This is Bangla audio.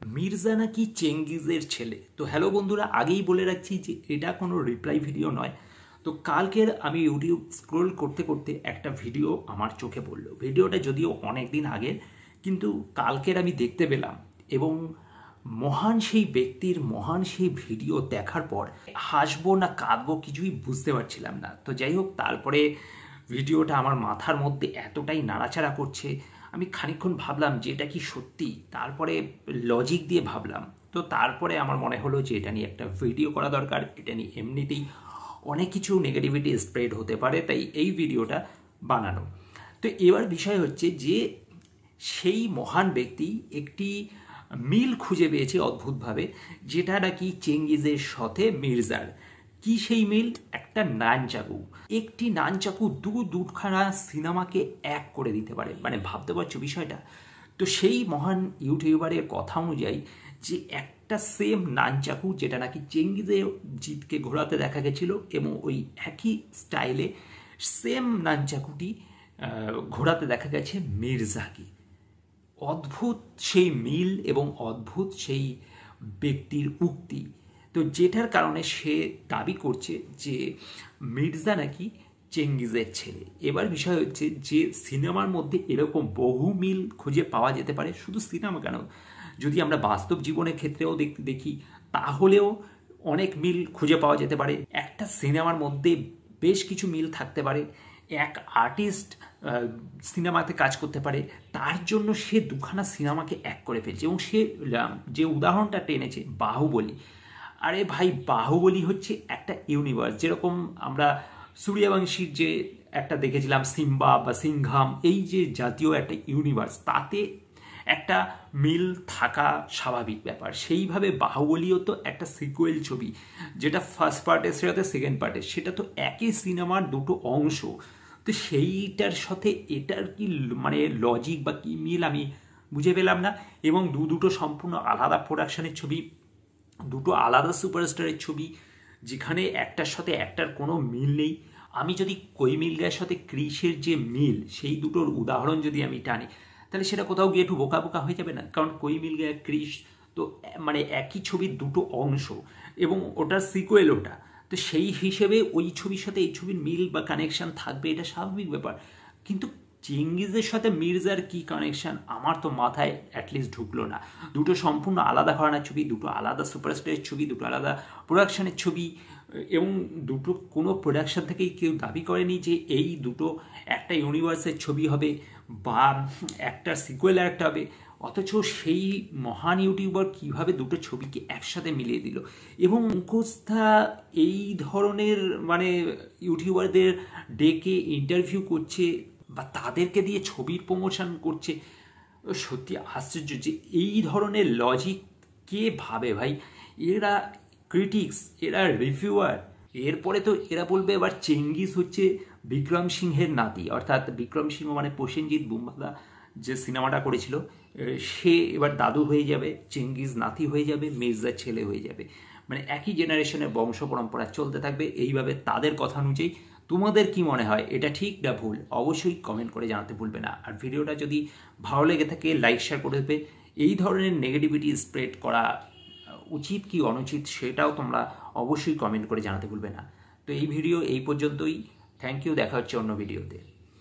মির্জা নাকি চেঙ্গিজের ছেলে। তো হ্যালো বন্ধুরা, আগেই বলে রাখছি যে এটা কোনো রিপ্লাই ভিডিও নয়। তো কালকের আমি ইউটিউব স্ক্রোল করতে করতে একটা ভিডিও আমার চোখে পড়লো। ভিডিওটা যদিও অনেক দিন আগের, কিন্তু কালকের আমি দেখতে পেলাম এবং মহান সেই ব্যক্তির মহান সেই ভিডিও দেখার পর হাসবো না কাঁদবো কিছুই বুঝতে পারছিলাম না। তো যাই হোক, তারপরে ভিডিওটা আমার মাথার মধ্যে এতটাই নাড়াচাড়া করছে, আমি খানিকক্ষণ ভাবলাম যে এটা কি সত্যি। তারপরে লজিক দিয়ে ভাবলাম, তো তারপরে আমার মনে হলো যে এটা নিয়ে একটা ভিডিও করা দরকার। এটা নিয়ে এমনিতেই অনেক কিছু নেগেটিভিটি স্প্রেড হতে পারে, তাই এই ভিডিওটা বানানো। তো এবার বিষয় হচ্ছে যে সেই মহান ব্যক্তি একটি মিল খুঁজে পেয়েছে অদ্ভুতভাবে, যেটা নাকি চেঙ্গিজের সাথে মির্জার। কি সেই মিল? একটা নানচাকু। একটি নানচাকু দুখানা সিনেমাকে এক করে দিতে পারে, মানে ভাবতে পারছো বিষয়টা? তো সেই মহান ইউটিউবারের কথা অনুযায়ী যে একটা সেম নানচাকু, যেটা নাকি চেঙ্গিজে জিতকে ঘোরাতে দেখা গেছিল, এবং ওই একই স্টাইলে সেম নানচাকুটি ঘোরাতে দেখা গেছে মির্জাকে। অদ্ভুত সেই মিল এবং অদ্ভুত সেই ব্যক্তির উক্তি। তো যেটার কারণে সে দাবি করছে যে মির্জা নাকি চেঙ্গিজের ছেলে। এবার বিষয় হচ্ছে যে সিনেমার মধ্যে এরকম বহু মিল খুঁজে পাওয়া যেতে পারে, শুধু সিনেমা কেন, যদি আমরা বাস্তব জীবনের ক্ষেত্রেও দেখি তাহলেও অনেক মিল খুঁজে পাওয়া যেতে পারে। একটা সিনেমার মধ্যে বেশ কিছু মিল থাকতে পারে। এক আর্টিস্ট সিনেমাতে কাজ করতে পারে, তার জন্য সে দুখানা সিনেমাকে এক করে ফেলছে। এবং সে যে উদাহরণটা টেনেছে বাহুবলী, আরে ভাই বাহুবলী হচ্ছে একটা ইউনিভার্স। যেরকম আমরা সূর্যবংশীর যে একটা দেখেছিলাম সিম্বা বা সিংঘাম, এই যে জাতীয় একটা ইউনিভার্স, তাতে একটা মিল থাকা স্বাভাবিক ব্যাপার। সেইভাবে বাহুবলীও তো একটা সিকুয়েল ছবি, যেটা ফার্স্ট পার্টের সাথে সেকেন্ড পার্টের, সেটা তো একই সিনেমার দুটো অংশ। তো সেইটার সাথে এটার কি মানে লজিক বা কি মিল আমি বুঝে পেলাম না। এবং দুটো সম্পূর্ণ আলাদা প্রোডাকশনের ছবি, দুটো আলাদা সুপারস্টারের ছবি, যেখানে একটার সাথে একটার কোনো মিল নেই। আমি যদি কোই মিল গায়ের সাথে ক্রিসের যে মিল, সেই দুটোর উদাহরণ যদি আমি টানি, তাহলে সেটা কোথাও গিয়ে একটু বোকা বোকা হয়ে যাবে না? কারণ কোই মিল গায়ে ক্রিস তো মানে একই ছবির দুটো অংশ, এবং ওটার সিকুয়েল ওটা। তো সেই হিসেবে ওই ছবির সাথে এই ছবির মিল বা কানেকশন থাকবে, এটা স্বাভাবিক ব্যাপার। কিন্তু চেঙ্গিজের সাথে মির্জার কি কানেকশন, আমার তো মাথায় অ্যাটলিস্ট ঢুকলো না। দুটো সম্পূর্ণ আলাদা ঘরানার ছবি, দুটো আলাদা সুপারস্টারের ছবি, দুটো আলাদা প্রোডাকশনের ছবি, এবং দুটো কোনো প্রোডাকশন থেকেই কেউ দাবি করেনি যে এই দুটো একটা ইউনিভার্সের ছবি হবে বা একটা সিকুয়েল একটা হবে। অথচ সেই মহান ইউটিউবার কিভাবে দুটো ছবিকে একসাথে মিলিয়ে দিল। এবং মুখোশদা এই ধরনের মানে ইউটিউবারদের ডেকে ইন্টারভিউ করছে বা তাদেরকে দিয়ে ছবির প্রমোশন করছে। সত্যি আশ্চর্য যে এই ধরনের লজিক কে ভাবে ভাই। এরা ক্রিটিক্স, এরা রিভিউয়ার। এরপরে তো এরা বলবে এবার চেঙ্গিস হচ্ছে বিক্রম সিংহের নাতি, অর্থাৎ বিক্রম সিংহ মানে প্রসেনজিৎ বুম্বাদা যে সিনেমাটা করেছিল, সে এবার দাদু হয়ে যাবে, চেঙ্গিস নাতি হয়ে যাবে, মির্জার ছেলে হয়ে যাবে। মানে একই জেনারেশনের বংশ পরম্পরা চলতে থাকবে এইভাবে তাদের কথা অনুযায়ী। তোমাদের কি মনে হয়, এটা ঠিক না ভুল? অবশ্যই কমেন্ট করে জানাতে ভুলবে না। আর ভিডিওটা যদি ভালো লেগে থাকে লাইক শেয়ার করে দেবে। এই ধরনের নেগেটিভিটি স্প্রেড করা উচিত কি অনুচিত সেটাও তোমরা অবশ্যই কমেন্ট করে জানাতে ভুলবে না। তো এই ভিডিও এই পর্যন্তই। থ্যাংক ইউ, দেখা হচ্ছে অন্য ভিডিওতে।